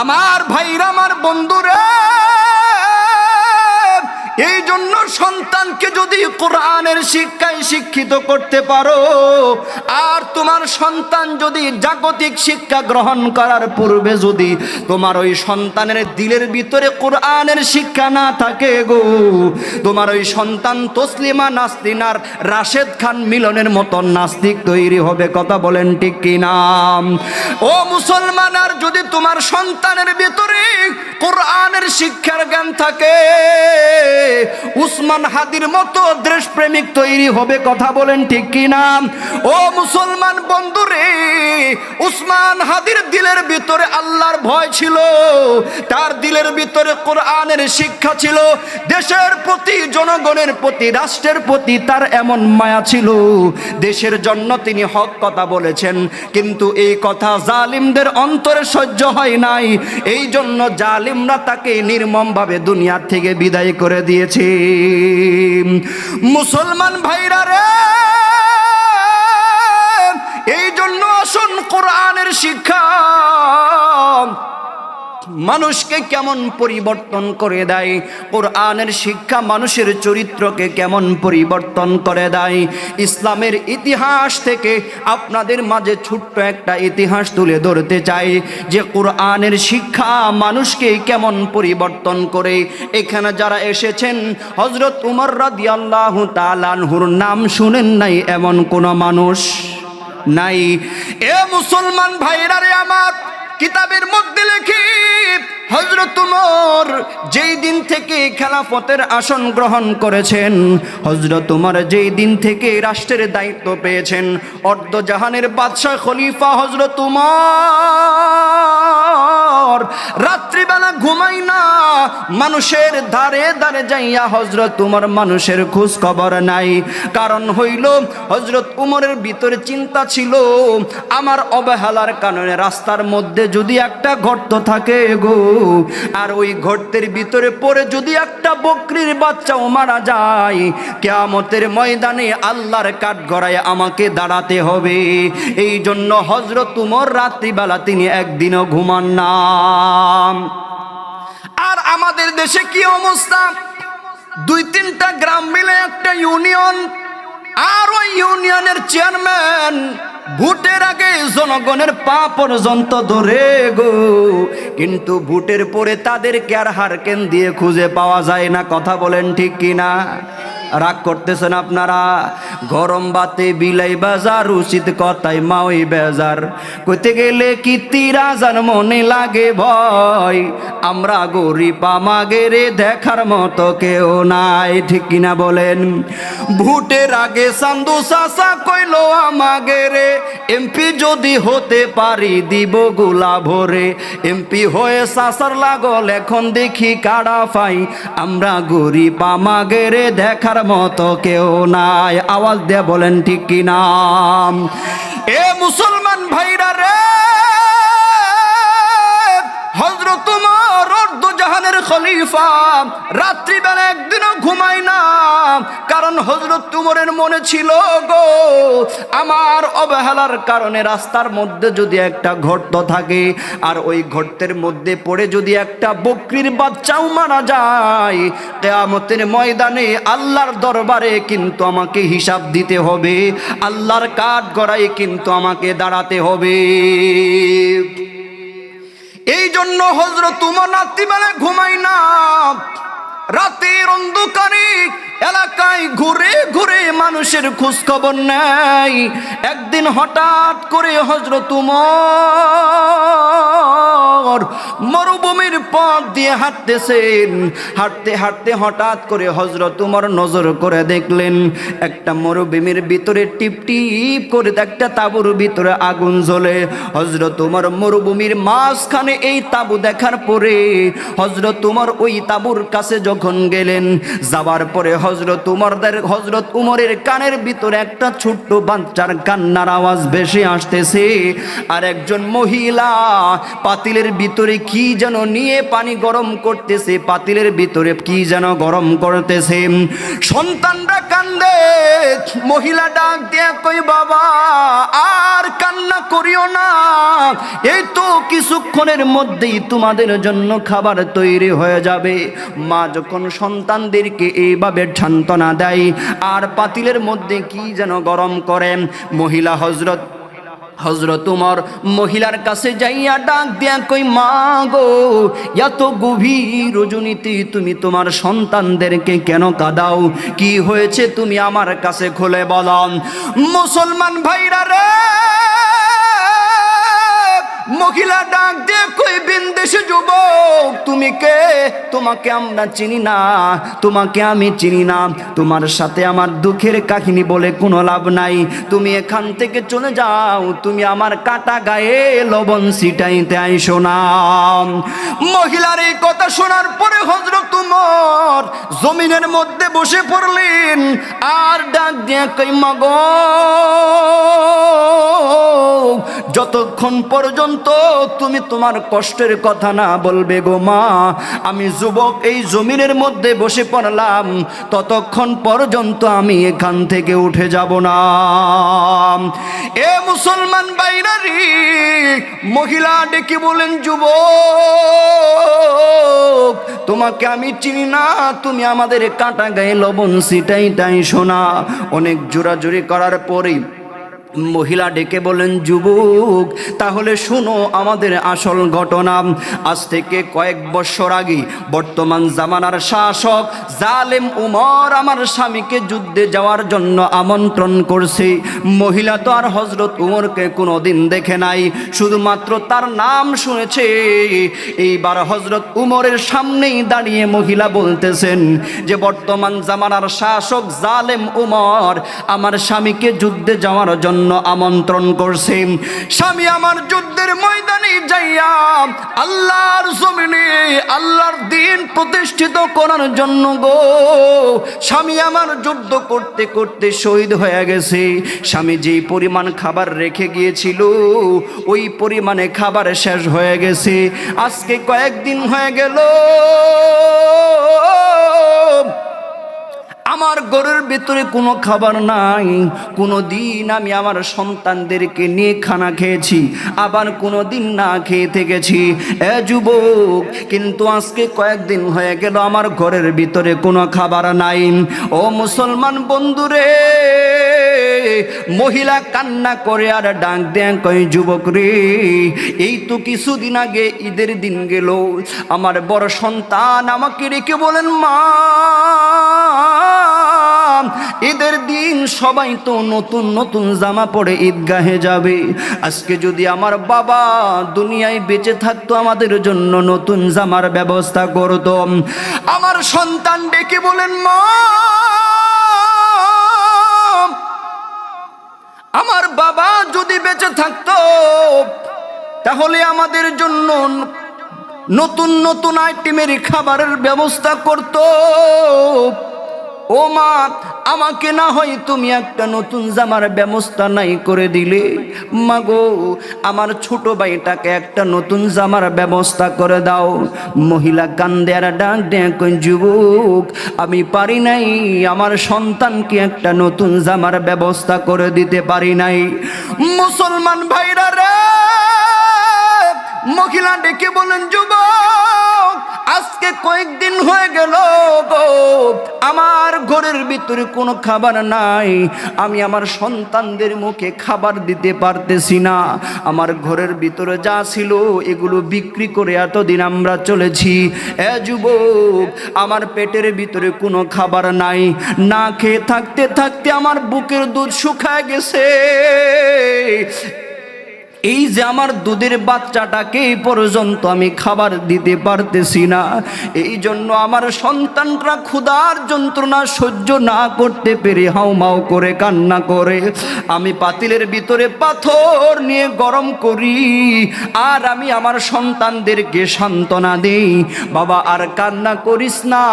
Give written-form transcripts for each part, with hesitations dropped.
আমার ভাইরা, আমার বন্ধুরা, এই জন্য সন্তানকে যদি কোরআনের শিক্ষায় শিক্ষিত করতে পারো, আর তোমার সন্তান যদি জাগতিক শিক্ষা গ্রহণ করার পূর্বে যদি তোমার ওই সন্তানের দিলের ভিতরে কোরআনের শিক্ষা না থাকে গো, তোমার ওই সন্তান তসলিমা নাসরিনার রাশেদ খান মিলনের মতো নাস্তিক তৈরি হবে। কথা বলেন ঠিক কিনা? ও মুসলমান, আর যদি তোমার সন্তানের ভিতরে কোরআনের শিক্ষার জ্ঞান থাকে, উসমান হাদির মতো দেশপ্রেমিক তৈরি হবে। কথা বলেন ঠিক কিনা? ও মুসলমান বন্ধুরে, উসমান হাদির দিলের ভিতরে আল্লাহর ভয় ছিল, তার দিলের ভিতরে কোরআনের শিক্ষা ছিল, দেশের প্রতি, জনগণের প্রতি, রাষ্ট্রের প্রতি তার এমন মায়া ছিল, দেশের জন্য তিনি হক কথা বলেছেন। কিন্তু এই কথা জালিমদের অন্তরে সহ্য হয় নাই, এই জন্য জালিমরা তাকে নির্মমভাবে দুনিয়া থেকে বিদায় করে দিয়েছে। মুসলমান ভাইরা রে, এই জন্য আসুন কোরআনের শিক্ষা মানুষকে কেমন পরিবর্তন করে দেয়, কোরআনের শিক্ষা মানুষের চরিত্রকে কেমন পরিবর্তন করে দেয়। ইসলামের ইতিহাস থেকে আপনাদের মাঝে ছোট্ট একটা ইতিহাস তুলে ধরতে চাই, যে কোরআনের শিক্ষা মানুষকে কেমন পরিবর্তন করে। এখানে যারা এসেছেন, হযরত উমর রাদিয়াল্লাহু তাআলা আনহুর নাম শুনেন নাই এমন কোন মানুষ নাই। এ মুসলমান ভাইরা রে আমার, কিতাবের মধ্যে লেখি হযরত উমর যেই দিন থেকে খেলাফতের আসন গ্রহণ করেছেন, হযরত উমর যেই দিন থেকে রাষ্ট্রের দায়িত্ব পেয়েছেন, অর্ধজাহানের বাদশা খলিফা হযরত উমর রাত্রিবেলা ঘুমাই না, মানুষের ধারে ধারে যাইয়া হযরত উমর মানুষের খোঁজ খবর নাই। কারণ হইল হযরত উমরের ভিতরে চিন্তা ছিল, আমার অবহেলার কারণে রাস্তার মধ্যে যদি একটা গর্ত থাকে গো, আর ওই গর্তের ভিতরে পড়ে যদি একটা বকরির বাচ্চাও মারা যায়, কিয়ামতের ময়দানে আল্লাহর কাঠগড়ায় আমাকে দাঁড়াতে হবে। এই জন্য হযরত উমর রাত্রিবেলা তিনি একদিনও ঘুমান না। আর আমাদের দেশে কি অবস্থা, 2-3টা গ্রাম মিলে একটা ইউনিয়ন, আর ওই ইউনিয়নের চেয়ারম্যান ভোটের আগে জনগণের পা পর্যন্ত ধরে গো, কিন্তু ভোটের পরে তাদেরকে আর হারকেন দিয়ে খুঁজে পাওয়া যায় না। কথা বলেন ঠিক কিনা? রাগ করতেছেন আপনারা? গরম বাতে বিলাই বাজার, উচিত কথায় মাওই বেজার, কইতে গেলে কি তিরাজার মনে লাগে ভয়, আমরা গরিব আমাগেরে দেখার মতো কেউ নাই। ঠিক কিনা বলেন? ভোটের আগে সান্দু চাচা কইলো আমাগেরে, এমপি যদি হতে পারি দিব গোলা ভরে, এমপি হয়ে চাচার লাগল এখন দেখি কাড়া পাই, আমরা গরিব আমাগেরে দেখার মতো কেউ নাই। আওয়াজ দিয়ে বলেন ঠিক কিনা? এ মুসলমান ভাইরা রে, হযরত উমর অর্ধজাহানের খলিফা রাত্রিবেলা একদিনও ঘুমায় না, কারণ হযরত উমরের মনে ছিল গো, আমার অবহেলার কারণে রাস্তার মধ্যে যদি একটা গর্ত থাকে, আর ওই গর্তের মধ্যে পড়ে যদি একটা বকরির বাচ্চাও মারা যায়, কিয়ামতের ময়দানে আল্লাহর দরবারে কিন্তু আমাকে হিসাব দিতে হবে, আল্লাহর কাঠগড়ায় কিন্তু আমাকে দাঁড়াতে হবে। এই জন্য হযরত উমর রাত্রিবেলা ঘুমাই না, রাতের অন্ধকারে এলাকায় ঘুরে ঘুরে মানুষের খোঁজ খবর নেয়। একদিন হঠাৎ করে হযরত উমর মরুভূমির পথ দিয়ে হাঁটতেছেন, হাঁটতে হাঁটতে হঠাৎ করে হযরত উমর নজর করে দেখলেন একটা মরুভূমির ভিতরে টিপ টিপ করে একটা তাঁবুর ভিতরে আগুন জ্বলে। হযরত উমর মরুভূমির মাঝখানে এই তাঁবু দেখার পরে হযরত উমর ওই তাঁবুর কাছে যখন গেলেন, যাবার পরে হযরত উমরের কানের ভিতরে একটা ছোট্ট বাচ্চার কান্নার আওয়াজ ভেসে আসতেছে, আর একজন মহিলা পাতিলের ভিতরে কি যেন নিয়ে পানি গরম করতেছে, পাতিলের ভিতরে কি যেন গরম করতেছে। সন্তানরা কান্দে, মহিলা ডাক দিয়ে কই বাবা আর কান্না করিও না, এই তো কিছুক্ষণের মধ্যেই তোমাদের জন্য খাবার তৈরি হয়ে যাবে। মা যখন সন্তানদেরকে এইভাবে সান্ত্বনা দেয় আর পাতিলের মধ্যে কি যেন গরম করেন, মহিলা হযরত উমর মহিলার কাছে যাইয়া ডাক দিয়া কই মা গো, এত গভীর রজনীতে তুমি তোমার সন্তানদেরকে কেন কাঁদাও? কি হয়েছে তুমি আমার কাছে খুলে বলো। মুসলমান ভাইরা রে, মহিলা ডাক দিয়ে কই বিন্দেশে যুবক তুমি কে? তোমাকে আমরা চিনি না, তোমাকে আমি চিনি না, তোমার সাথে আমার দুঃখের কাহিনী বলে কোনো লাভ নাই, তুমি এখান থেকে চলে যাও, তুমি আমার কাটা গায়ে লবণ ছিটাইতে আইসো না। মহিলার এই কথা শোনার পরে হযরত উমর জমিনের মধ্যে বসে পড়লেন আর ডাক দিয়ে কই মাগো, যতক্ষণ পর্যন্ত তুমি তোমার কষ্টের কথা না বলবে গো মা, আমি যুবক এই জমিনের মধ্যে বসে পড়লাম, ততক্ষণ পর্যন্ত আমি এখান থেকে উঠে যাব না। এ মুসলমান বাইরারি, মহিলা ডেকে বলেন যুবক তোমাকে আমি চিনি না, তুমি আমাদের কাটা গায়ে লবণ ছিটাইটাই শোনা। অনেক জোরাজুরি করার পরে মহিলা ডেকে বলেন যুবক তাহলে শুনো আমাদের আসল ঘটনা। আজ থেকে কয়েক বছর আগে বর্তমান জামানার শাসক জালেম উমর আমার স্বামীকে যুদ্ধে যাওয়ার জন্য আমন্ত্রণ করছে। মহিলা তো আর হযরত উমরকে কোনোদিন দেখে নাই, শুধুমাত্র তার নাম শুনেছে। এইবার হযরত উমরের সামনেই দাঁড়িয়ে মহিলা বলতেছেন যে বর্তমান জামানার শাসক জালেম উমর আমার স্বামীকে যুদ্ধে যাওয়ার জন্য আমন্ত্রণ করছে। স্বামী আমার যুদ্ধের ময়দানে যাইয়া আল্লাহর জমিনে আল্লাহর দ্বীন প্রতিষ্ঠিত করার জন্য গো, স্বামী আমার যুদ্ধ করতে করতে শহীদ হয়ে গেছে। স্বামী যেই পরিমাণ খাবার রেখে গিয়েছিল ওই পরিমাণে খাবার শেষ হয়ে গেছে। আজকে কয়েকদিন হয়ে গেল আমার ঘরের ভিতরে কোনো খাবার নাই। কোনো দিন আমি আমার সন্তানদেরকে নিয়ে খানা খেয়েছি, আবার কোনো দিন না খেয়ে থেকেছি। এ যুবক, কিন্তু আজকে কয়েকদিন হয়ে গেল আমার ঘরের ভিতরে কোনো খাবার নাই। ও মুসলমান বন্ধুরে, মহিলা কান্না করে আর ডাক দেন কই যুবক রে, এই তো কিছুদিন আগে ঈদের দিন গেল, আমার বড় সন্তান আমাকে রেখে বলেন মা ঈদের দিন সবাই তো নতুন নতুন জামা পরে ঈদগাহে যাবে, আজকে যদি আমার বাবা দুনিয়ায় বেঁচে থাকতো আমাদের জন্য নতুন জামার ব্যবস্থা করতো। আমার সন্তান ডেকে বলেন মা আমার বাবা যদি বেঁচে থাকতো তাহলে আমাদের জন্য নতুন নতুন আইটেমের খাবারের ব্যবস্থা করতো। ও মা, আমাকে না হয় তুমি একটা নতুন জামার ব্যবস্থা নাই করে দিলে, মাগো আমার ছোট ভাইটাকে একটা নতুন জামার ব্যবস্থা করে দাও। মহিলা কান্দে আর ডাক দেয় যুবক আমি পারি নাই, আমার সন্তানকে একটা নতুন জামার ব্যবস্থা করে দিতে পারি নাই। মুসলমান ভাইরা রে, মহিলা ডেকে বলেন যুবক আজকে কয়েকদিন হয়ে গেল গো, আমার ঘরের ভিতরে কোনো খাবার নাই, আমি আমার সন্তানদের মুখে খাবার দিতে পারতেছি না। আমার ঘরের ভিতরে যা ছিল এগুলো বিক্রি করে এতদিন আমরা চলেছি। এ যুবক, আমার পেটের ভিতরে কোনো খাবার নাই, না খেয়ে থাকতে থাকতে আমার বুকের দুধ শুকায় গেছে। এই যে আমার দুধের বাচ্চাটাকে পর্যন্ত আমি খাবার দিতে পারতেছি না, এই জন্য আমার সন্তানরা ক্ষুধার যন্ত্রণা সহ্য না করতে পেরে হাউমাউ করে কান্না করে। আমি পাতিলের ভিতরে পাথর নিয়ে গরম করি আর আমি আমার সন্তানদেরকে সান্ত্বনা দিই, বাবা আর কান্না করিস না,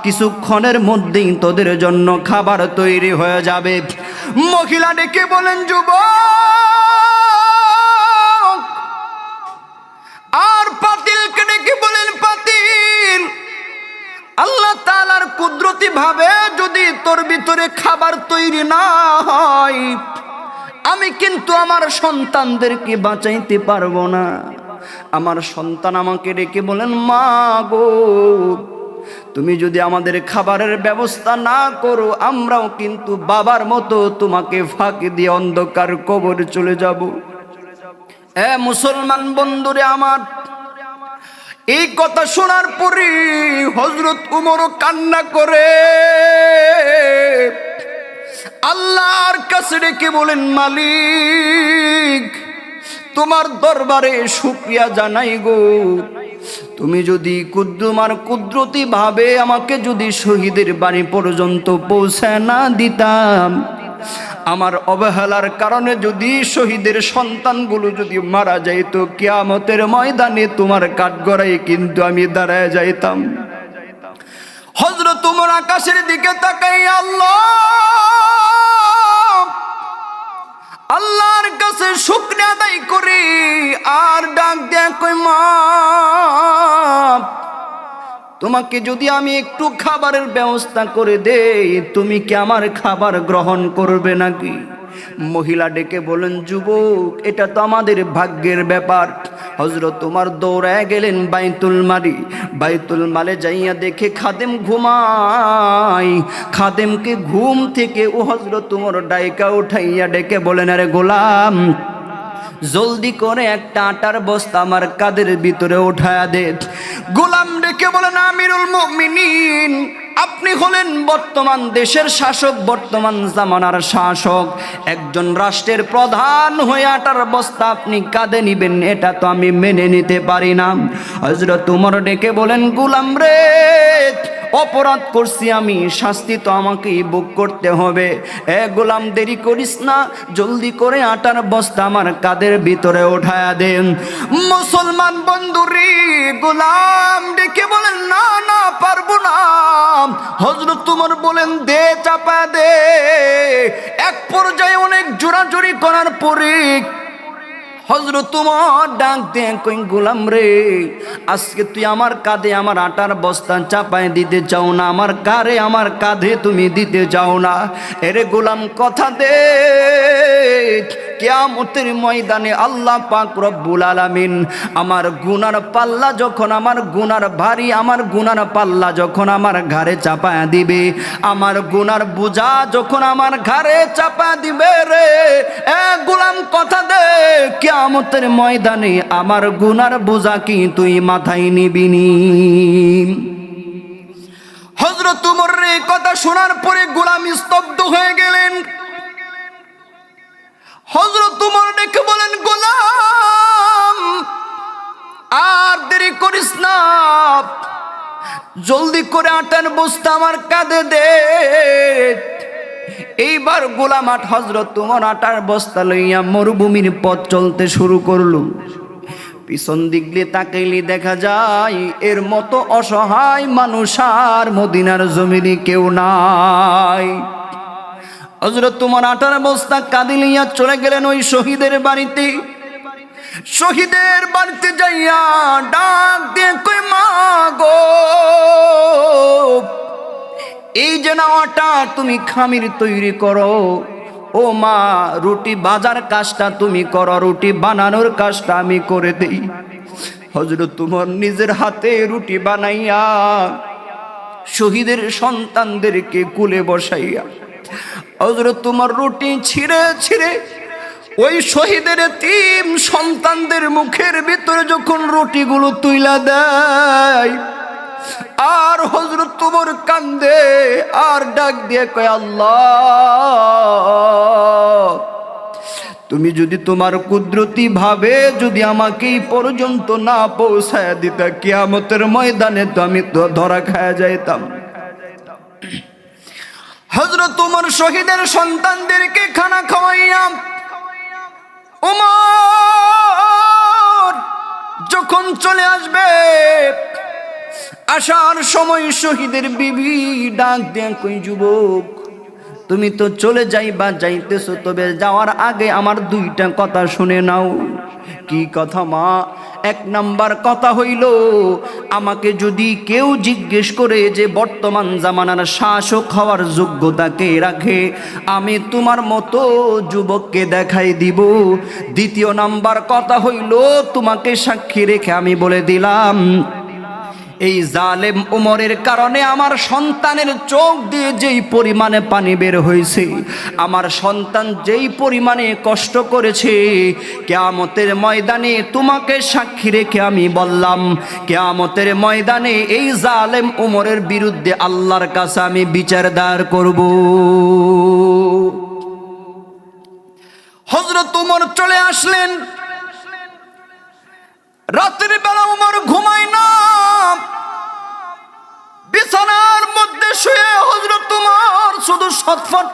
কিছুক্ষণের মধ্যেই তোদের জন্য খাবার তৈরি হয়ে যাবে। মহিলা ডেকে বলেন যুবক কুদরতি ভাবে যদি তোর ভিতরে খাবার তৈরি না হয়, আমি কিন্তু আমার সন্তানদেরকে বাঁচাইতে পারবো না। আমার সন্তান আমাকে ডেকে বলেন, মা গো, তুমি যদি আমাদের খাবারের ব্যবস্থা না করো, আমরাও কিন্তু বাবার মতো তোমাকে ফাঁকি দিয়ে অন্ধকার কবরে চলে যাব। মুসলমান বন্ধুরে আমার, এই কথা শোনার পরে হযরত উমরও কান্না করে আল্লাহর কাছে ডেকে বলেন, মালিক, তোমার দরবারে শুকরিয়া জানাই গো, তুমি যদি তোমার কুদরতি ভাবে আমাকে যদি শহীদের বাড়ি পর্যন্ত পৌঁছায় না দিতাম, আমার অবহেলার কারণে যদি শহীদের সন্তানগুলো যদি মারা যাইত, কিয়ামতের ময়দানে তোমার কাঠগড়ায় কিন্তু আমি দাঁড়ায় যাইতাম। হযরত ওমর আকাশের দিকে তাকাই আল্লাহর কাছে শুকরিয়া আদায় করি আর ডাক দেয়া কই, মা, তোমাকে যদি আমি একটু খাবারের ব্যবস্থা করে দেই, তুমি কি আমার খাবার গ্রহণ করবে নাকি? মহিলা ডেকে বলেন, যুবক, এটা তো আমাদের ভাগ্যের ব্যাপার। হযরত ওমর দৌড়ায় গেলেন বাইতুল মালে যাইয়া দেখে খাদেম ঘুমায়। খাদেমকে ঘুম থেকে ও হযরত ওমর ডাইকা উঠাইয়া ডেকে বলেন, আরে গোলাম, জলদি করে একটা আটার বস্তা আমার কাঁধের ভিতরে উঠায়া দে। গোলাম ডেকে বলেন, আমিরুল মুমিনিন, আপনি হলেন বর্তমান দেশের শাসক, বর্তমান জামানার শাসক, একজন রাষ্ট্রের প্রধান হয়ে আটার বস্তা আপনি কাঁধে নিবেন, এটা তো আমি মেনে নিতে পারি না। হযরত ওমর ডেকে বলেন, গোলাম রে, অপরাধ করছি আমি, শাস্তি তো আমাকেই ভোগ করতে হবে। গোলাম, দেরি করিস না, জলদি করে আটার বস্তা আমার কাঁধের ভিতরে উঠায়া দেন। মুসলমান বন্ধুরি, গোলাম ডেকে বলেন, না না, পারবো না। হযরত ওমর বলেন, দে, চাপা দে। এক পর্যায়ে অনেক জোরাজোরি করার পরে হযরত ওমর ডাক দেন, কই, গোলাম রে, আজকে তুই আমার কাঁধে আমার আটার বস্তা চাপায় দিতে চাও না, আমার কাঁধে তুমি দিতে চাও না? এরে গোলাম, কথা দে, কিয়ামতের ময়দানে আল্লাহ পাক রব্বুল আলামিন আমার গুনার পাল্লা যখন, আমার গুনার ভারী, আমার গুনার পাল্লা যখন আমার ঘাড়ে চাপায় দিবে, আমার গুনার বোঝা যখন আমার ঘাড়ে চাপা দিবে রে, গোলাম, কথা দে, কিয়ামতের ময়দানে আমার গুনার বোঝা কি তুই মাথায় নিবিনি? হযরত ওমর এই কথা শোনার পরে গোলাম স্তব্ধ হয়ে গেলেন। হযরত ওমর ডেকে বলেন, গোলাম, আর দেরি করিস না, জলদি করে আটার বস্তা আমার কাঁধে দে। এইবার গোলাম হযরত ওমর আটার বস্তা লইয়া মরুভূমির পথ চলতে শুরু করলো। পিছন দিক দিয়ে তাকাইলে দেখা যায় এর মতো অসহায় মানুষ আর মদিনার জমিনে কেউ নাই। হযরত ওমর আটার বস্তা কাঁধে লইয়া চলে গেলেন ওই শহীদের বাড়িতে। শহীদের বাড়িতে যাইয়া ডাক দিয়ে কই, মা গো, এই যে নাওয়াটা তুমি খামির তৈরি করো, ও মা, রুটি বাজার কাজটা তুমি করো, রুটি বানানোর কাজটা আমি করে দেই। হযরত ওমর নিজের হাতে রুটি বানাইয়া শহীদের সন্তানদেরকে কুলে বসাইয়া হযরত ওমর রুটি ছিঁড়ে ছিঁড়ে ওই শহীদের এতিম সন্তানদের মুখের ভিতরে যখন রুটিগুলো তুইলা দেয়, আর হযরত ওমর কান্দে আর ডাক দিয়ে কয়, আল্লাহ, তুমি যদি তোমার কুদরতি ভাবে যদি আমাকে এই পর্যন্ত না পৌঁছায় দিতা, কিয়ামতের ময়দানে তো আমি তো ধরা খায়া যাইতাম। হযরত ওমর শহীদের সন্তানদেরকে খানা খাওয়াইয়া ওমর যখন চলে আসবে, আসার সময় শহীদের বিবি ডাক দেন, কই, যুবক, তুমি তো চলে যাইবা, যাইতেছো, তবে যাওয়ার আগে আমার দুইটা কথা শুনে নাও। কি কথা মা? এক নাম্বার কথা হইল, আমাকে যদি কেউ জিজ্ঞেস করে যে বর্তমান জামানার শাসক হওয়ার যোগ্যতা কে রাখে, আমি তোমার মতো যুবককে দেখাই দিব। দ্বিতীয় নাম্বার কথা হইল, তোমাকে সাক্ষী রেখে আমি বলে দিলাম, এই জালেম উমরের কারণে আমার সন্তানের চোখ দিয়ে যেই পরিমাণে পানি বের হয়েছে, আমার সন্তান যেই পরিমাণে কষ্ট করেছে, কিয়ামতের ময়দানে তোমাকে সাক্ষী রেখে আমি বললাম, কিয়ামতের ময়দানে এই জালেম উমরের বিরুদ্ধে আল্লাহর কাছে আমি বিচার দাঁড় করব। হযরত উমর চলে আসলেন। রাতের বেলা উমর ঘুমায় না, বিছানার মধ্যে শুয়ে হযরত উমর শুধু ছটফট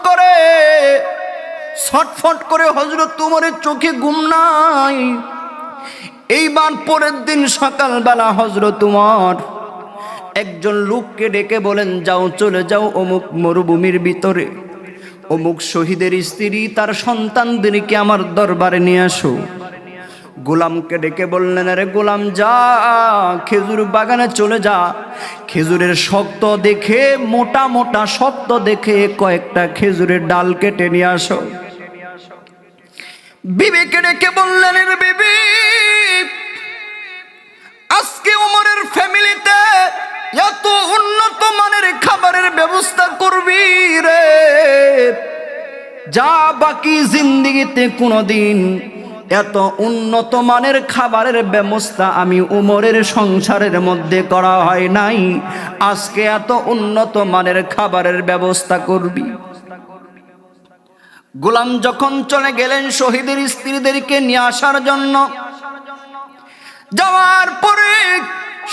করে হযরত উমরের চোখে ঘুম নাই। এইবার পরের দিন সকালবেলা হযরত উমর একজন লোককে ডেকে বলেন, যাও, চলে যাও অমুক মরুভূমির ভিতরে, অমুক শহীদের স্ত্রী তার সন্তানদেরকে আমার দরবারে নিয়ে আসো। গোলামকে ডেকে বললেন, আরে গোলাম, যা, খেজুর বাগানে চলে যা, খেজুরের শক্ত দেখে, মোটা মোটা শক্ত দেখে কয়েকটা খেজুরের ডাল কেটে নিয়ে আসো। বিবিকে ডেকে বললেন, রে বিবি, আজকে উমরের ফ্যামিলিতে এত উন্নত মানের খাবারের ব্যবস্থা করবি রে, যা বাকি জিন্দেগিতে কোনোদিন এত উন্নত মানের খাবারের ব্যবস্থা আমি উমরের সংসারের মধ্যে করা হয় নাই, আজকে এত উন্নত মানের খাবারের ব্যবস্থা করবি। গোলাম যখন চলে গেলেন শহীদের স্ত্রীদেরকে নিয়ে আসার জন্য, যাওয়ার পরে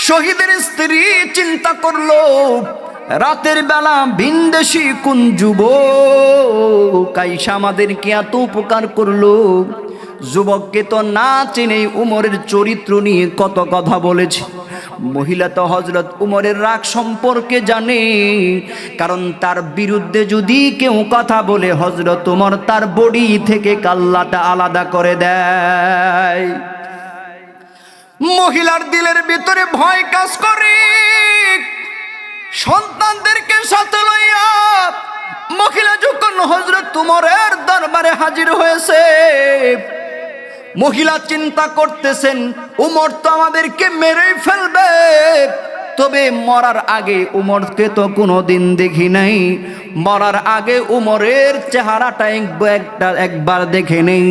শহীদের স্ত্রী চিন্তা করলো, রাতের বেলা ভিনদেশী কোন যুবক আইসা আমাদেরকে এত উপকার করলো, যুবককে তো না চিনেই উমরের চরিত্র নিয়ে কত কথা বলেছে। মহিলা তো হযরত উমরের রাগ সম্পর্কে জানে, কারণ তার বিরুদ্ধে যদি কেউ কথা বলে হযরত উমর তার বডি থেকে কাল্লাটা আলাদা করে দেয়। মহিলার দিলের ভিতরে ভয় কাজ করে। সন্তানদেরকে সাথে লইয়া মহিলা যখন হযরত উমরের দরবারে হাজির হয়েছে, মহিলা চিন্তা করতেছেন, উমর তো আমাদেরকে মেরেই ফেলবে, তবে মরার আগে উমরকে তো কোনোদিন দেখি নাই, মরার আগে উমরের চেহারাটা একবার দেখে নেই।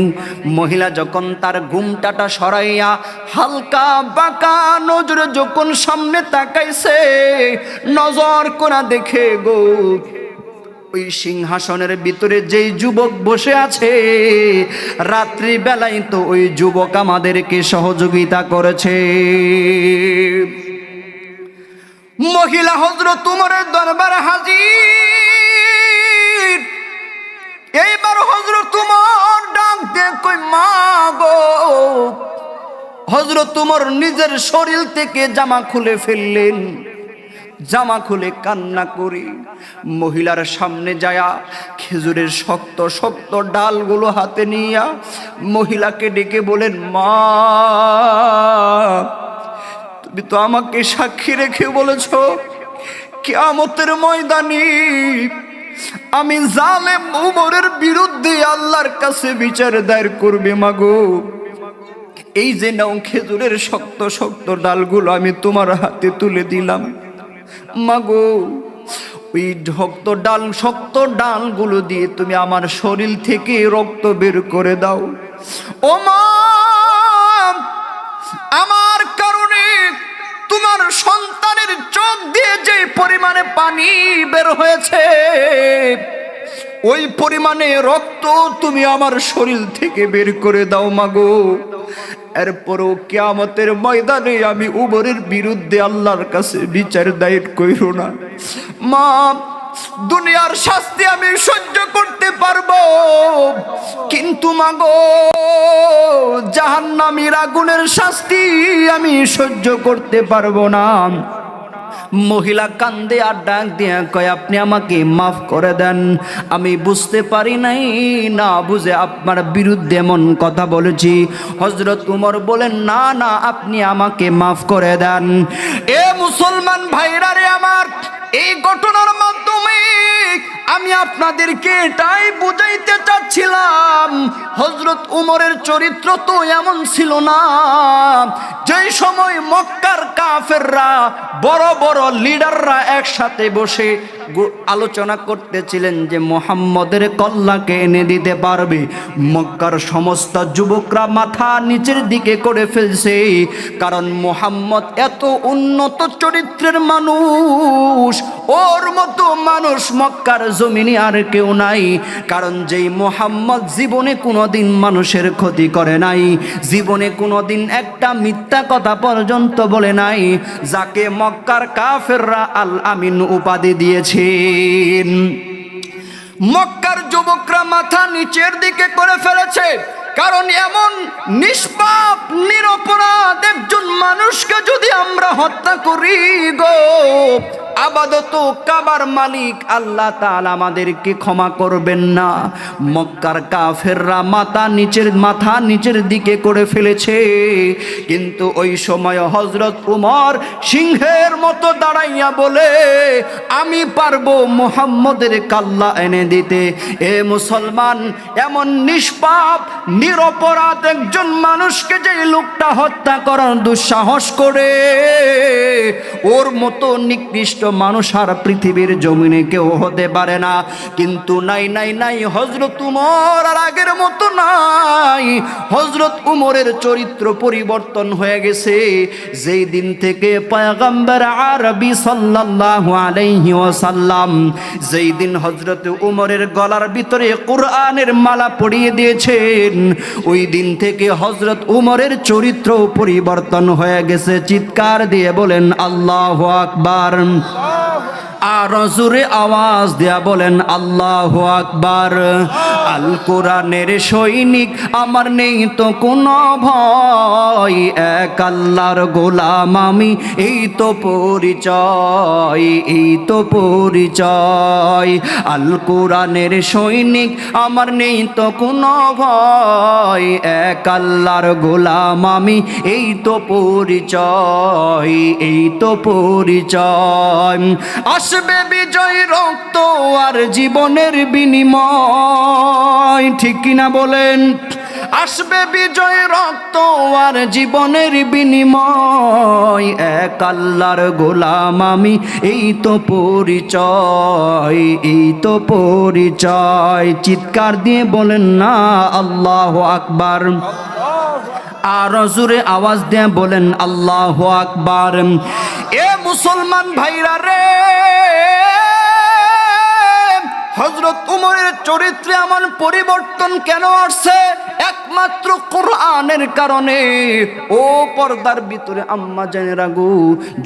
মহিলা যখন তার ঘুমটাটা সরাইয়া হালকা বাঁকা নজরে যখন সামনে তাকাইছে, নজর কোনা দেখে গো, ওই সিংহাসনের ভিতরে যেই যুবক বসে আছে, রাত্রি বেলায় তো ওই যুবক আমাদেরকে সহযোগিতা করেছে। মহিলা হযরত উমরের দরবারে হাজির। এইবার হযরত উমর ডাক দিয়ে কই, মা গো। হযরত উমর নিজের শরীর থেকে জামা খুলে ফেললেন, জামা খুলে কান্না করি মহিলার সামনে যায়া খেজুরের শক্ত শক্ত ডালগুলো হাতে নিয়া মহিলাকে ডেকে বলেন, মা, তুমি তো আমাকে সাক্ষী রেখে বলেছ কিয়ামতের ময়দানে আমি জালেম উমরের বিরুদ্ধে আল্লাহর কাছে বিচার দায়ের করবে। মাগো, এই যে নাও খেজুরের শক্ত শক্ত ডালগুলো আমি তোমার হাতে তুলে দিলাম। মাগো, ওই শক্ত ডালগুলো দিয়ে তুমি আমার শরীর থেকে রক্ত বের করে দাও। ও মা, আমার কারণে তোমার সন্তানের চোখ দিয়ে যে পরিমাণে পানি বের হয়েছে, ওই পরিমাণে রক্ত তুমি আমার শরীর থেকে বের করে দাও মাগো। এরপরও কিয়ামতের ময়দানে আমি উমরের বিরুদ্ধে আল্লাহর কাছে বিচার দায়ের কইরো না। মা, দুনিয়ার শাস্তি আমি সহ্য করতে পারবো, কিন্তু মাগো, জাহান্নামীর আগুনের শাস্তি আমি সহ্য করতে পারবো না। মহিলা কান্দে আর ডাক দিয়ে কয়, আপনি আমাকে মাফ করে দেন, আমি বুঝতে পারি নাই, না বুঝে আপনার বিরুদ্ধে এমন কথা বলেছি। হযরত উমর বলেন, না না, আপনি আমাকে মাফ করে দেন। এ মুসলমান ভাইরা রে আমার, এই ঘটনার মাধ্যমে আমি আপনাদেরকে এটাই বুঝাইতে চাচ্ছিলাম, হযরত উমরের চরিত্র তো এমন ছিল না। যেই সময় মক্কার কাফেররা, বড় বড় লিডাররা একসাথে বসে আলোচনা করতেছিলেন যে মুহাম্মদের কল্যাণকে এনে দিতে পারবে, মক্কার সমস্ত যুবকরা মাথা নিচের দিকে করে ফেলছে, কারণ মুহাম্মদ এত উন্নত চরিত্রের মানুষ, ওর মতো মানুষ মক্কার জমিনে আর কেউ নাই। কারণ যেই মুহাম্মদ জীবনে কোনোদিন মানুষের ক্ষতি করে নাই, জীবনে কোনোদিন একটা মিথ্যা কথা পর্যন্ত বলে নাই, যাকে মক্কার কাফেররা আল আমিন উপাধি দিয়েছেন। মক্কার যুবকরা মাথা নিচের দিকে করে ফেলেছে, কারণ এমন নিষ্পাপ নিরপরাধ একজন মানুষকে যদি আমরা হত্যা করি গো, আবাদত কাবার মালিক আল্লাহ তাআলা আমাদেরকে ক্ষমা করবেন না। মক্কার কাফেররা মাথা নিচের দিকে করে ফেলেছে, কিন্তু ওই সময় হযরত উমর সিংহের মতো দাঁড়াইয়া বলে, আমি পারবো মুহাম্মদের কাল্লা এনে দিতে। এ মুসলমান, এমন নিষ্পাপ নিরপরাধ একজন মানুষকে যে লোকটা হত্যা করার দুঃসাহস করে, ওর মতো নিকৃষ্ট মানুষ আর পৃথিবীর জমিনে কেউ হতে পারে না। কিন্তু নাই, হযরত উমর আর আগের মতো নাই। হযরত উমরের চরিত্র পরিবর্তন হয়ে গেছে। যেই দিন থেকে পয়গম্বর আরবি সাল্লাল্লাহু আলাইহি ওয়াসাল্লাম, যেই দিন হযরত উমরের গলার ভিতরে কোরআনের মালা পরিয়ে দিয়েছেন, ওই দিন থেকে হযরত উমরের চরিত্র পরিবর্তন হয়ে গেছে। চিৎকার দিয়ে বলেন আল্লাহু আকবার। আর জোরে আওয়াজ দেয়া বলেন আল্লাহু আকবার। আল কোরআনের সৈনিক আমার, নেই তো কোনো ভয়, এক আল্লাহর গোলাম আমি, এই তো পরিচয়, এই তো পরিচয়। আল কোরআনের সৈনিক আমার, নেই তো কোনো ভয়, এক আল্লাহর গোলাম আমি, এই তো পরিচয়, এই তো পরিচয়। আসবে বিজয়, রক্ত আর জীবনের বিনিময়, ঠিক কিনা বলেন? আসবে বিজয়, রক্ত আর জীবনের বিনিময়, এক আল্লাহর গোলাম আমি, এই তো পরিচয়, এই তো পরিচয়। চিৎকার দিয়ে বলেন না আল্লাহু আকবার। আর জোরে আওয়াজ দিয়ে বলেন আল্লাহু আকবার। এ মুসলমান ভাইরা রে, হযরত উমরের চরিত্রে এমন পরিবর্তন কেন আসছে? একমাত্র কোরআনের কারণে। ও পর্দার ভিতরে আম্মা জানেরা গো,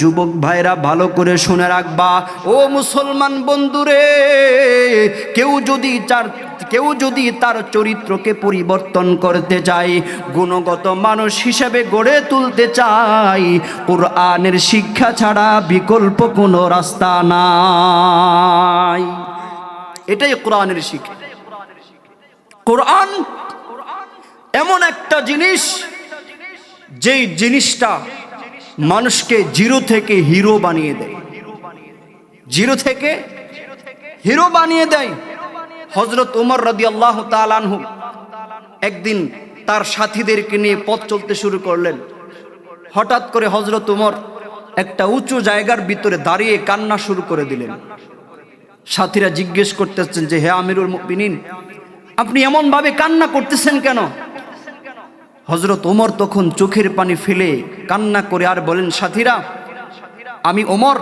যুবক ভাইরা ভালো করে শুনে রাখবা। ও মুসলমান বন্ধুরে, কেউ যদি তার চরিত্রকে পরিবর্তন করতে চায়, গুণগত মানুষ হিসেবে গড়ে তুলতে চায়, কোরআনের শিক্ষা ছাড়া বিকল্প কোনো রাস্তা নাই। এটাই কোরআনের শিক্ষা। কোরআন এমন একটা জিনিস, যেই জিনিসটা মানুষকে জিরো থেকে হিরো বানিয়ে দেয়, জিরো থেকে হিরো বানিয়ে দেয়। হযরত উমর রাদিয়াল্লাহু তাআলা আনহু একদিন তার সাথীদেরকে নিয়ে পথ চলতে শুরু করলেন। হঠাৎ করে হযরত উমর একটা উঁচু জায়গার ভিতরে দাঁড়িয়ে কান্না শুরু করে দিলেন। সাথীরা জিজ্ঞেস করতেছেন যে, হে আমিরুল মুমিনিন, আপনি এমন ভাবে কান্না করতেছেন কেন? হযরত ওমর তখন চোখের পানি ফেলে কান্না করে আর বলেন, সাথীরা, আমি ওমর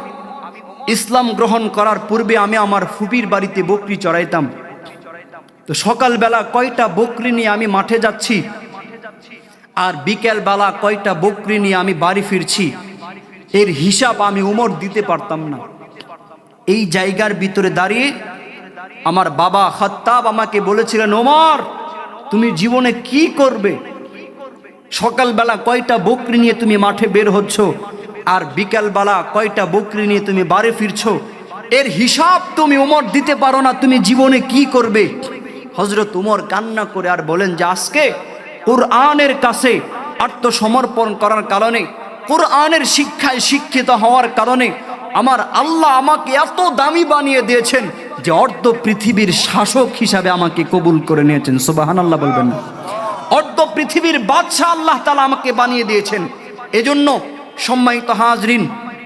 ইসলাম গ্রহণ করার পূর্বে আমি আমার ফুপির বাড়িতে বকরি চড়াইতাম। তো সকালবেলা কয়টা বকরি নিয়ে আমি মাঠে যাচ্ছি, আর বিকেল বেলা কয়টা বকরি নিয়ে আমি বাড়ি ফিরছি, এর হিসাব আমি ওমর দিতে পারতাম না। এই জায়গার ভিতরে দাঁড়িয়ে আমার বাবা খাত্তাব আমাকে বলেছিলেন, ওমর তুমি জীবনে কি করবে? সকালবেলা কয়টা বকরি নিয়ে তুমি মাঠে বের হচ্ছ, আর বিকালবেলা কয়টা বকরি নিয়ে তুমি বাড়ি ফিরছো, এর হিসাব তুমি উমর দিতে পারো না, তুমি জীবনে কি করবে? হযরত উমর কান্না করে আর বলেন যে আজকে কুরআনের কাছে আত্মসমর্পণ করার কারণে, কুরআনের শিক্ষায় শিক্ষিত হওয়ার কারণে আমার আল্লাহ আমাকে এত দামি বানিয়ে দিয়েছেন যে অর্ধ পৃথিবীর শাসক হিসাবে আমাকে কবুল করে নিয়েছেন। সুবহানাল্লাহ বলবেন না? অর্ধ পৃথিবীর বাদশা আল্লাহ তাআলা আমাকে বানিয়ে দিয়েছেন। এজন্য সম্মানিত হাজরিন,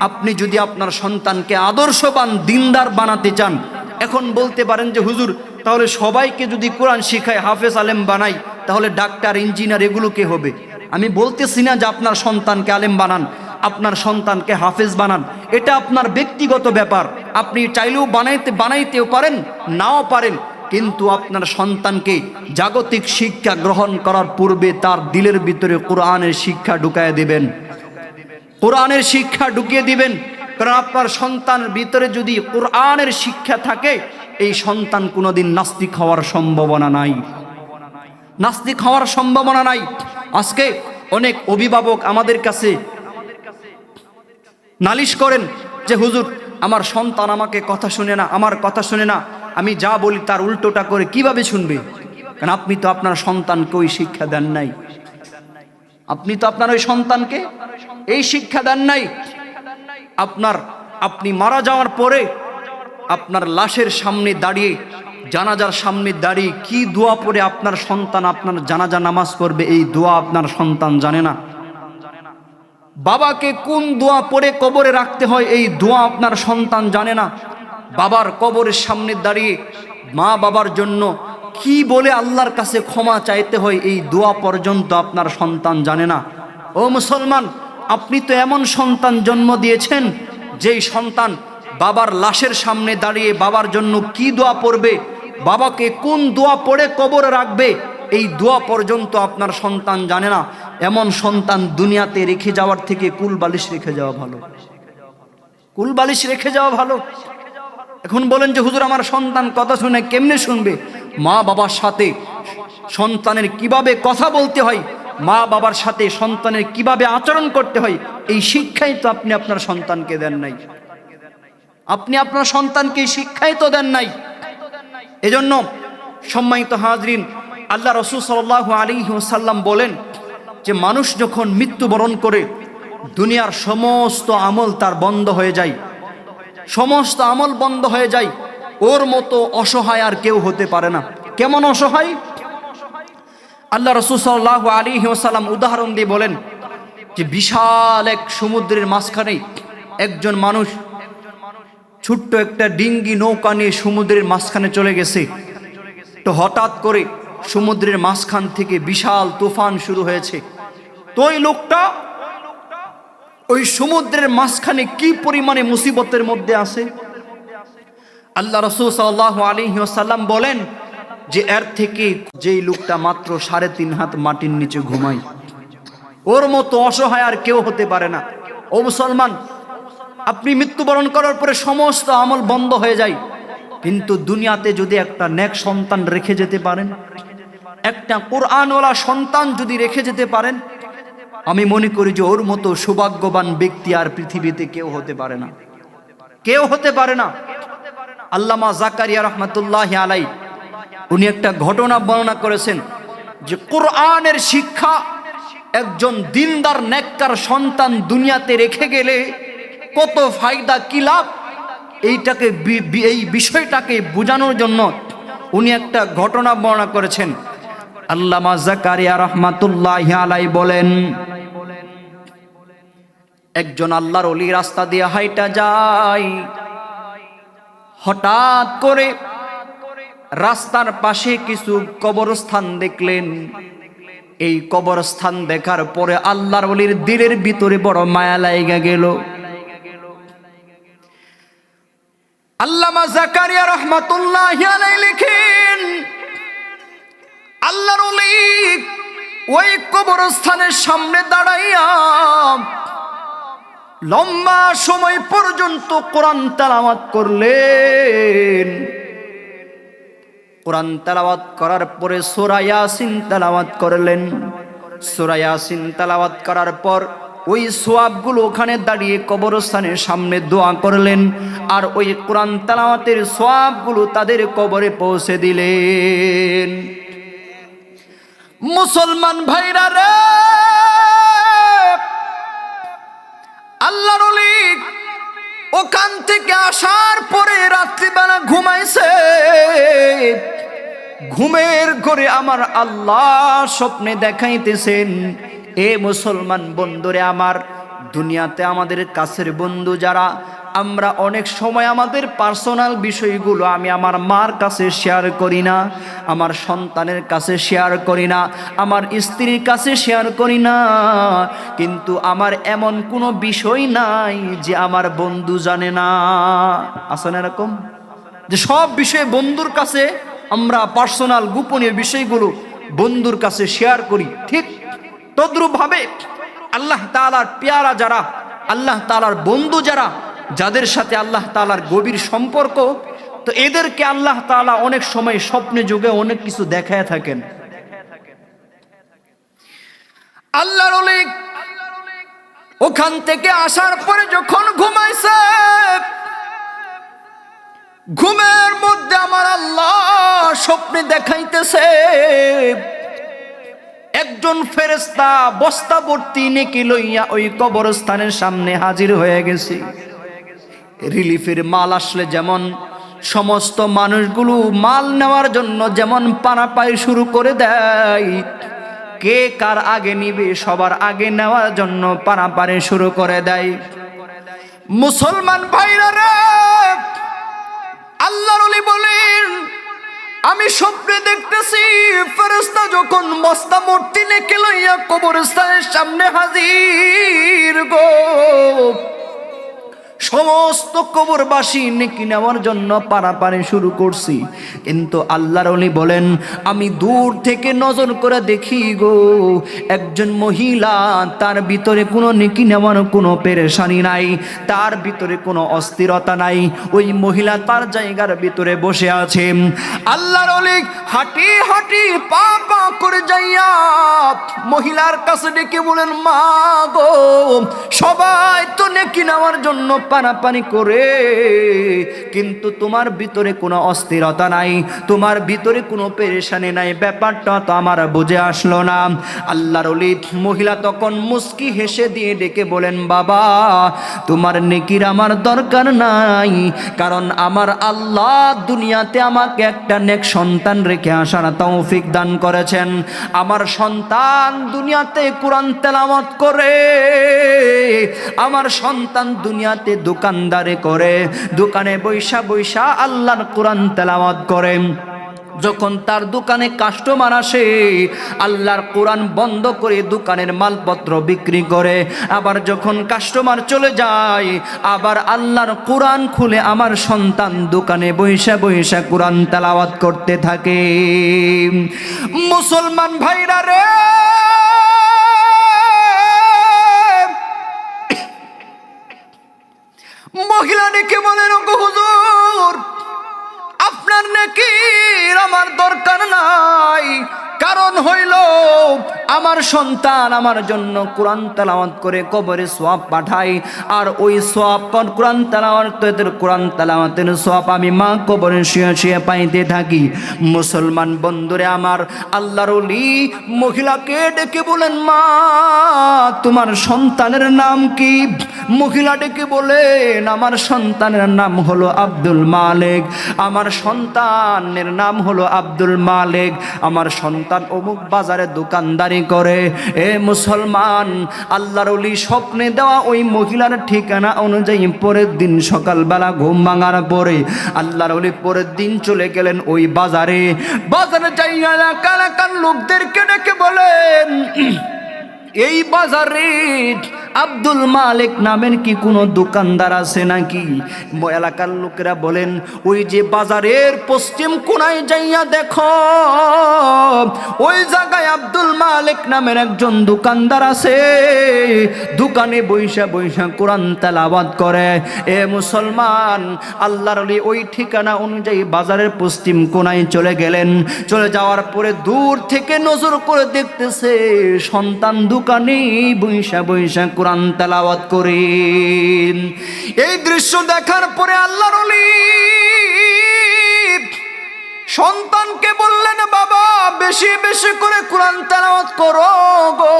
আপনি যদি আপনার সন্তানকে আদর্শবান দিনদার বানাতে চান, এখন বলতে পারেন যে হুজুর তাহলে সবাইকে যদি কোরআন শিখায় হাফেজ আলেম বানাই, তাহলে ডাক্তার ইঞ্জিনিয়ার এগুলো কে হবে? আমি বলতেছি না যে আপনার সন্তানকে আলেম বানান, আপনার সন্তানকে হাফেজ বানান, এটা আপনার ব্যক্তিগত ব্যাপার। আপনি চাইলেও বানাইতেও পারেন, নাও পারেন, কিন্তু আপনার সন্তানকে জাগতিক শিক্ষা গ্রহণ করার পূর্বে তার দিলের ভিতরে কোরআনের শিক্ষা ঢুকায় দিবেন, কোরআনের শিক্ষা ঢুকিয়ে দিবেন। কারণ আপনার সন্তানের ভিতরে যদি কোরআনের শিক্ষা থাকে, এই সন্তান কোনোদিন নাস্তিক হওয়ার সম্ভাবনা নাই, নাস্তিক হওয়ার সম্ভাবনা নাই। আজকে অনেক অভিভাবক আমাদের কাছে নালিশ করেন যে হুজুর আমার সন্তান আমাকে কথা শুনে না, আমার কথা শুনে না, আমি যা বলি তার উল্টোটা করে। কিভাবে শুনবে? কারণ আপনি তো আপনার সন্তানকে ওই শিক্ষা দেন নাই, আপনি তো আপনার ওই সন্তানকে এই শিক্ষা দেন নাই। আপনি মারা যাওয়ার পরে আপনার লাশের সামনে দাঁড়িয়ে, জানাজার সামনে দাঁড়িয়ে কি দোয়া পড়ে আপনার সন্তান আপনার জানাজা নামাজ পড়বে, এই দোয়া আপনার সন্তান জানে না। বাবাকে কোন দোয়া পড়ে কবরে রাখতে হয়, এই দোয়া আপনার সন্তান জানে না। বাবার কবরের সামনে দাঁড়িয়ে মা বাবার জন্য কি বলে আল্লাহর কাছে ক্ষমা চাইতে হয়, এই দোয়া পর্যন্ত আপনার সন্তান জানে না। ও মুসলমান, আপনি তো এমন সন্তান জন্ম দিয়েছেন যেই সন্তান বাবার লাশের সামনে দাঁড়িয়ে বাবার জন্য কি দোয়া পড়বে, বাবাকে কোন দোয়া পড়ে কবরে রাখবে, এই দোয়া পর্যন্ত আপনার সন্তান জানে না। এমন সন্তান দুনিয়াতে রেখে যাওয়ার থেকে কুল বালিশ রেখে যাওয়া ভালো, কুল বালিশ রেখে যাওয়া ভালো। এখন বলেন যে হুজুর আমার সন্তান কথা শুনে কেমনে শুনবে? মা বাবার সাথে সন্তানের কিভাবে কথা বলতে হয়, মা বাবার সাথে সন্তানের কিভাবে আচরণ করতে হয়, এই শিক্ষাই তো আপনি আপনার সন্তানকে দেন নাই। আপনি আপনার সন্তানকে শিক্ষাই তো দেন নাই। এজন্য সম্মানিত হাজরিন, আল্লাহ রাসূল সাল্লাল্লাহু আলাইহি ওয়াসাল্লাম বলেন যে মানুষ যখন মৃত্যুবরণ করে দুনিয়ার সমস্ত আমল তার বন্ধ হয়ে যায়, সমস্ত আমল বন্ধ হয়ে যায়। ওর মতো অসহায় আর কেউ হতে পারে না। কেমন অসহায়? আল্লাহ রাসূল সাল্লাল্লাহু আলাইহি ওয়াসাল্লাম উদাহরণ দিয়ে বলেন যে বিশাল এক সমুদ্রের মাঝখানে একজন মানুষ ছোট্ট একটা ডিঙ্গি নৌকা নিয়ে সমুদ্রের মাঝখানে চলে গেছে। তো হঠাৎ করে সমুদ্রের মাঝখান থেকে বিশাল তুফান শুরু হয়েছে। তো ওই লোকটা ওই সমুদ্রের মাঝখানে কি পরিমাণে মুসিবতের মধ্যে আছে, আল্লাহ রাসূল সাল্লাল্লাহু আলাইহি ওয়াসাল্লাম বলেন যে এর থেকে যেই লোকটা মাত্র 3.5 হাত মাটির নিচে ঘুমায়, ওর মতো অসহায় আর কেউ হতে পারে না। ও মুসলমান, আপনি মৃত্যুবরণ করার পরে সমস্ত আমল বন্ধ হয়ে যায়, কিন্তু দুনিয়াতে যদি একটা নেক সন্তান রেখে যেতে পারেন, একটা কোরআনওয়ালা সন্তান যদি রেখে যেতে পারেন, আমি মনে করি যে ওর মতো সৌভাগ্যবান ব্যক্তি আর পৃথিবীতে কেউ হতে পারে না, কেউ হতে পারে না। আল্লামা জাকারিয়া রহমাতুল্লাহি আলাইহি উনি একটা ঘটনা বর্ণনা করেছেন যে কোরআনের শিক্ষা একজন দিনদার নেককার সন্তান দুনিয়াতে রেখে গেলে কত ফায়দা, কি লাভ, এই বিষয়টাকে বোঝানোর জন্য উনি একটা ঘটনা বর্ণনা করেছেন। আল্লামা জাকারিয়া রহমাতুল্লাহি আলাইহি বলেন, একজন আল্লাহর ওলি রাস্তা দিয়ে হাইটা যায়, হঠাৎ করে রাস্তার পাশে কিছু কবরস্থান দেখলেন। এই কবরস্থান দেখার পরে আল্লাহর ওলির দিলের ভিতরে বড় মায়া লাগা গেল। আল্লামা জাকারিয়া রহমাতুল্লাহি আলাইহি লিখেন, আল্লাহর ওলি ওই কবরস্থানের সামনে দাঁড়াইয়া লম্বা সময় পর্যন্ত কোরআন তেলাওয়াত করলেন। কোরআন তেলাওয়াত করার পরে সূরা ইয়াসিন তেলাওয়াত করলেন। সূরা ইয়াসিন তেলাওয়াত করার পর ওই সোয়াবগুলো ওখানে দাঁড়িয়ে কবরস্থানের সামনে দোয়া করলেন, আর ওই কোরআন তেলাওয়াতের সোয়াবগুলো তাদের কবরে পৌঁছে দিলেন। মুসলমান ভাইরা রে, আল্লাহর ওলি ওখান থেকে আসার পরে রাত্রিবেলা ঘুমাইছে। ঘুমের ঘরে আমার আল্লাহ স্বপ্নে দেখাইতেছেন, এ মুসলমান বন্ধুরে আমার, দুনিয়াতে আমাদের কাছের বন্ধু যারা, আমরা অনেক সময় আমাদের পার্সোনাল বিষয়গুলো আমি আমার মার কাছে শেয়ার করি না, আমার সন্তানের কাছে শেয়ার করি না, আমার স্ত্রীর কাছে শেয়ার করি না, কিন্তু আমার এমন কোনো বিষয় নাই যে আমার বন্ধু জানে না। আছে না এরকম, যে সব বিষয়ে বন্ধুর কাছে আমরা পার্সোনাল গোপনীয় বিষয়গুলো বন্ধুর কাছে শেয়ার করি? ঠিক তদ্রূপ ভাবে আল্লাহ তাআলার পেয়ারা যারা, আল্লাহ তাআলার বন্ধু যারা, যাদের সাথে আল্লাহ তাআলার গভীর সম্পর্ক, তো এদেরকে আল্লাহ তাআলা অনেক সময় স্বপ্নে যুগে অনেক কিছু দেখায় থাকেন। আল্লাহর ওলি ওখান থেকে আসার পরে যখন ঘুমাইছে, ঘুমের মধ্যে আমার আল্লাহ স্বপ্নে দেখাইতেছে একজন ফেরেশতা বস্তা ভর্তি নেকি লইয়া ওই কবরস্থানের সামনে হাজির হয়ে গেছে। রিলিফের মাল আসলে যেমন সমস্ত মানুষগুলো মাল নেওয়ার জন্য যেমন পানাপাই শুরু করে দেয়, কে কার আগে নিবে সবার আগে নেওয়ার জন্য পানাপানি শুরু করে দেয়। মুসলমান ভাইরা রে, আল্লাহর ওলি বলেন, আমি স্বপ্নে দেখতেছি ফেরেশতা যখন বস্তা ভর্তি নেকি লইয়া কবরস্থানের সামনে হাজির গো, সমস্ত কবরবাসী নেকি নেওয়ার জন্য পারাপারে শুরু করছি, কিন্তু আল্লাহর ওলি বলেন আমি দূর থেকে নজর করে দেখি গো, একজন মহিলা, তার ভিতরে কোনো নেকি নেওয়ার কোনো পেরেশানি নাই, তার ভিতরে কোনো অস্থিরতা নাই, ওই মহিলা তার জায়গার ভিতরে বসে আছে। আল্লাহর ওলি হাঁটি হাঁটি পা পা করে যাইয়া মহিলার কাছে ডেকে বলেন, মা গো, সবাই তো নেকি নেওয়ার জন্য পানাপানি করে, কিন্তু তোমার ভিতরে কোনো অস্থিরতা নাই, তোমার ভিতরে কোনো পেরেশানি নাই, ব্যাপারটা তো আমার বুঝে আসলো না। আল্লাহর ওলি মহিলা তখন মুস্কি হেসে দিয়ে ডেকে বলেন, বাবা, তোমার নেকির আমার দরকার নাই, কারণ আমার আল্লাহ দুনিয়াতে আমাকে একটা নেক সন্তান রেখে আসার তৌফিক দান করেছেন। আমার সন্তান দুনিয়াতে কোরআন তেলাওয়াত করে, আমার সন্তান দুনিয়াতে দোকানদারি করে, দোকানে বৈশা বৈশা আল্লাহর কোরআন তেলাওয়াত করে। যখন তার দোকানে কাস্টমার আসে, আল্লাহর কোরআন বন্ধ করে দোকানের মালপত্র বিক্রি করে। আবার যখন কাস্টমার চলে যায়, আবার আল্লাহর কোরআন খুলে আমার সন্তান দোকানে বৈশা বৈশা কোরআন তেলাওয়াত করতে থাকে। মুসলমান ভাইরা রে, মহিলা ডেকে বলেন, ওগো হুজুর, আপনার নেকির আমার দরকার নাই, কারণ হইল আমার সন্তান আমার জন্য কোরআন তেলাওয়াত করে কবরে সওয়াব পাঠায়, আর ওই সওয়াব কোরআন তেলাওয়াতের সওয়াব আমি মা কবরে শুয়ে শুয়ে পাইতে থাকি। মুসলমান বন্ধুরে আমার, আল্লাহর ওলি মহিলাকে ডেকে বলেন, মা, তোমার সন্তানের নাম কি? মহিলা ডেকে বলেন, আমার সন্তানের নাম হলো আব্দুল মালিক, আমার সন্তানের নাম হলো আব্দুল মালিক, আমার সন্তান অমুক বাজারে দোকানদারি করে। এ মুসলমান, আল্লাহর ওলি স্বপ্নে দেওয়া ওই মহিলার ঠিকানা অনুযায়ী পরের দিন সকালবেলা ঘুম ভাঙার পরে আল্লাহর ওলি পরের দিন চলে গেলেন ওই বাজারে। বাজারে যাই এলাকার লোকদেরকে ডেকে বলেন, এই বাজারে আব্দুল মালিক নামের কি কোনো দোকানদার আছে নাকি? এলাকার লোকেরা বলেন, ওই যে বাজারের পশ্চিম কোণায় যাইয়া দেখো, ওই জায়গায় আব্দুল মালিক নামের একজন দোকানদার আছে, দোকানে বৈশা বৈশা কোরআন তেলাওয়াত করে। এ মুসলমান, আল্লাহর ওলি ওই ঠিকানা অনুযায়ী বাজারের পশ্চিম কোণায় চলে গেলেন। চলে যাওয়ার পরে দূর থেকে নজর করে দেখতেছে সন্তান দোকানে বৈশা বৈশা কোরআন তেলাওয়াত করেন। এই দৃশ্য দেখার পরে আল্লাহর ওলি সন্তানকে বললেন, বাবা বেশি বেশি করে কোরআন তেলাওয়াত করো গো,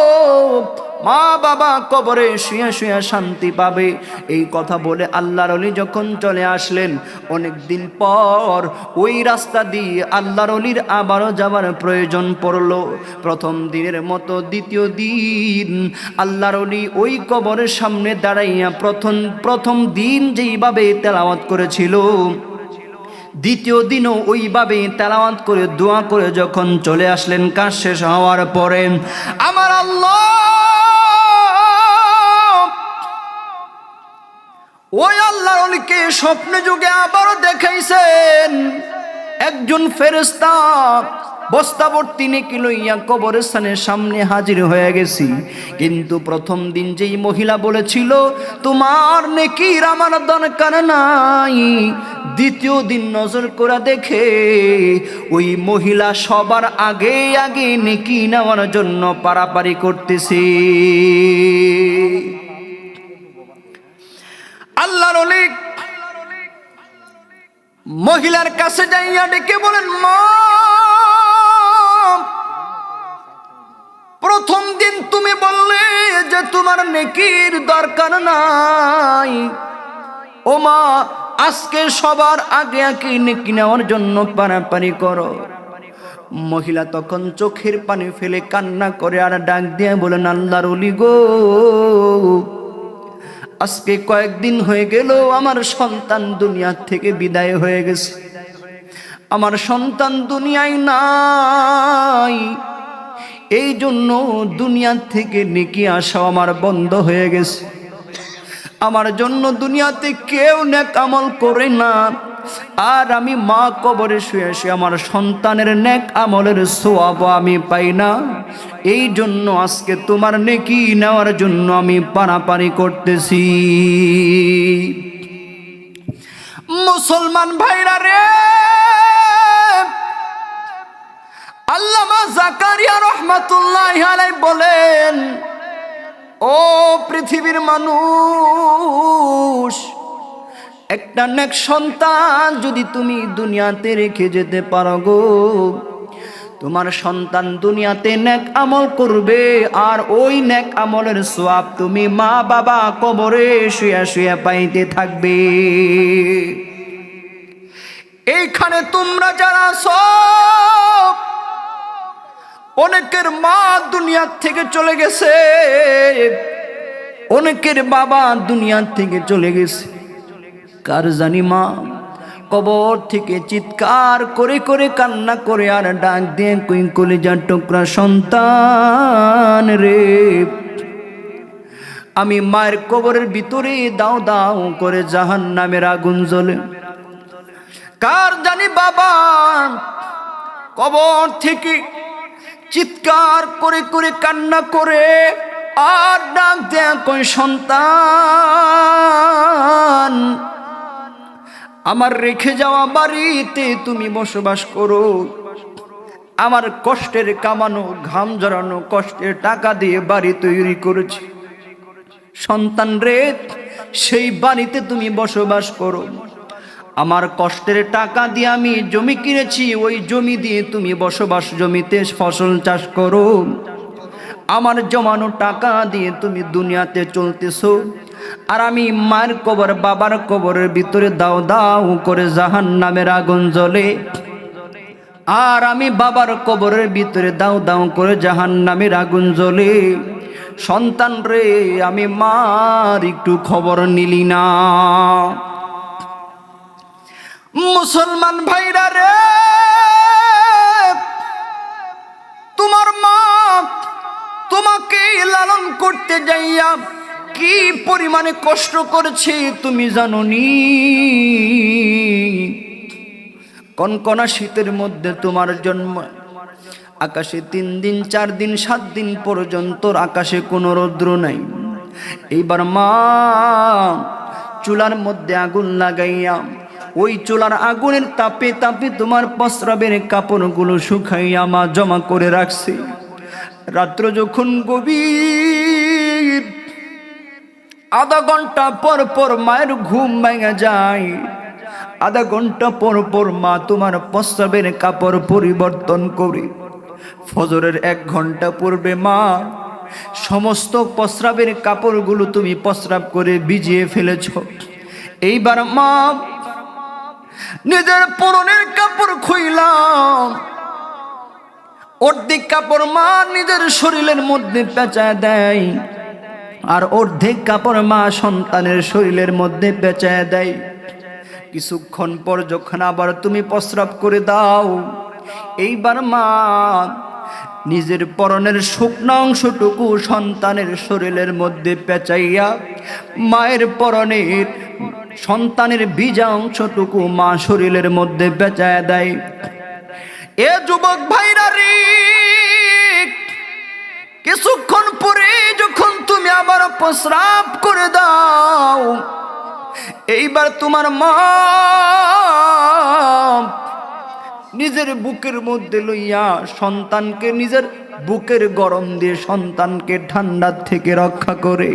মা বাবা কবরে শুয়ে শুয়ে শান্তি পাবে। এই কথা বলে আল্লাহর ওলি যখন চলে আসলেন, অনেক দিন পর ওই রাস্তা দিয়ে আল্লাহর ওলির আবারও যাবার প্রয়োজন পড়ল। প্রথম দিনের মতো দ্বিতীয় দিন আল্লাহর ওলি ওই কবরের সামনে দাঁড়াইয়া প্রথম দিন যেইভাবে তেলাওয়াত করেছিল, দ্বিতীয় দিনও ওইভাবে তেলাওয়াত করে দোয়া করে যখন চলে আসলেন, কাজ শেষ হওয়ার পরে আমার আল্লাহ ওই আল্লাহর ওলিকে স্বপ্নে যুগে আবারও দেখাইছেন। একজন ফেরেশতা বস্তাবর্তী নেকি লইয়া কবরস্থানের সামনে হাজির হয়ে গেছি, কিন্তু প্রথম দিন যেই মহিলা বলেছিল তোমার নেকির আমার দরকার নাই, দ্বিতীয় দিন নজর করে দেখে ওই মহিলা সবার আগে আগে নেকি নেওয়ার জন্য পারাপারি করতেছে। আল্লাহর ওলি মহিলার কাছে যাইয়া ডেকে বলেন, মা প্রথম দিন তুমি বললে যে তোমার নেকির দরকার নাই, ও মা আজকে সবার আগে আগে নেকি নেওয়ার জন্য পারাপারি করো। মহিলা তখন চোখের পানি ফেলে কান্না করে আর ডাক দিয়ে বলেন, আল্লাহর ওলি গো, আজকে কয়েকদিন হয়ে গেল আমার সন্তান দুনিয়া থেকে বিদায় হয়ে গেছে, আমার সন্তান দুনিয়ায় নাই, এই জন্য দুনিয়া থেকে নেকি আসা আমার বন্ধ হয়ে গেছে। আমার জন্য দুনিয়াতে কেউ নেক আমল করে না, আর আমি মা কবরে শুয়ে শুয়ে আমার সন্তানের নেক আমলের সওয়াব আমি পাই না, এই জন্য আজকে তোমার নেকি নেওয়ার জন্য আমি পারাপারি করতেছি। মুসলমান ভাইরা রে, আল্লামা জাকারিয়া রহমাতুল্লাহি আলাইহি বলেন, ও পৃথিবীর মানুষ, একটা নেক সন্তান যদি তুমি দুনিয়াতে রেখে যেতে পারো গো, তোমার সন্তান দুনিয়াতে নেক আমল করবে, আর ওই নেক আমলের সওয়াব তুমি মা বাবা কবরে শুয়ে শুয়ে পাইতে থাকবে। এইখানে তোমরা যারা আছো, অনেকের মা দুনিয়া থেকে চলে গেছে, অনেকের বাবা দুনিয়া থেকে চলে গেছে, কার জানি মা কবর থেকে চিৎকার করে করে কান্না করে আর ডাক দিয়ে কই কলিজার টুকরা সন্তান রে, আমি মায়ের কবরের ভিতরে দাও দাও করে জাহান্নামের আগুন জ্বলে। কার জানি বাবা কবর থেকে চিৎকার করে করে কান্না করে আর ডাক দেয়া কই সন্তান, আমার রেখে যাওয়া বাড়িতে তুমি বসবাস করো, আমার কষ্টের কামানো ঘাম জড়ানো কষ্টের টাকা দিয়ে বাড়ি তৈরি করেছি, সন্তান রে সেই বাড়িতে তুমি বসবাস করো, আমার কষ্টের টাকা দিয়ে আমি জমি কিনেছি, ওই জমি দিয়ে তুমি বসবাস জমিতে ফসল চাষ করো, আমার জমানো টাকা দিয়ে তুমি দুনিয়াতে চলতেছো, আর আমি মায়ের কবর বাবার কবরের ভিতরে দাও দাও করে জাহান্নামের আগুন জ্বলে, আর আমি বাবার কবরের ভিতরে দাও দাও করে জাহান্নামের আগুন জ্বলে। সন্তান রে আমি মার একটু খবর নিলি না। মুসলমান ভাইরা রে, তোমার মা তোমাকে লালন করতে যাইয়া কি পরিমাণে কষ্ট করেছে তুমি জানো নি? কনকনা শীতের মধ্যে তোমার জন্ম, আকাশে 3 দিন 4 দিন 7 দিন পর্যন্ত আকাশে কোনো রৌদ্র নাই। এইবার মা চুলার মধ্যে আগুন লাগাইয়া ওই চুলার আগুনের তাপে তাপে তোমার প্রস্রাবের কাপড়গুলো শুকাইয়া মা জমা করে রাখছে। রাত্র যখন গভীর আধা ঘন্টা পর পর মায়ের ঘুম ভেঙে যায়, আধা ঘন্টা পর পর মা তোমার প্রস্রাবের কাপড় পরিবর্তন করে, ফজরের 1 ঘন্টা পূর্বে মা সমস্ত প্রস্রাবের কাপড়গুলো তুমি প্রস্রাব করে ভিজিয়ে ফেলেছ। এইবার মা নিজের পরনের কাপড় খুইলাম, অর্ধেক কাপড় মা নিজের শরীরের মধ্যে পেঁচায় দেয়, আর অর্ধেক কাপড় মা সন্তানের শরীরের মধ্যে পেঁচায় দেয়। কিছুক্ষণ পর যখন আবার তুমি প্রস্রাব করে দাও, এইবার মা নিজের পরনের শুকনো অংশটুকু সন্তানের শরীরের মধ্যে পেঁচাইয়া মায়ের পরনের সন্তানের ভিজা অংশটুকু মা শরীরের মধ্যে পেঁচায় দেয়। এ যুবক ভাইরা রে, কিছুক্ষণ পরে যখন তুমি আবার প্রস্রাব করে দাও, এইবার তোমার মা নিজের বুকের মধ্যে লইয়া সন্তানকে নিজের বুকের গরম দিয়ে সন্তানকে ঠান্ডা থেকে রক্ষা করে।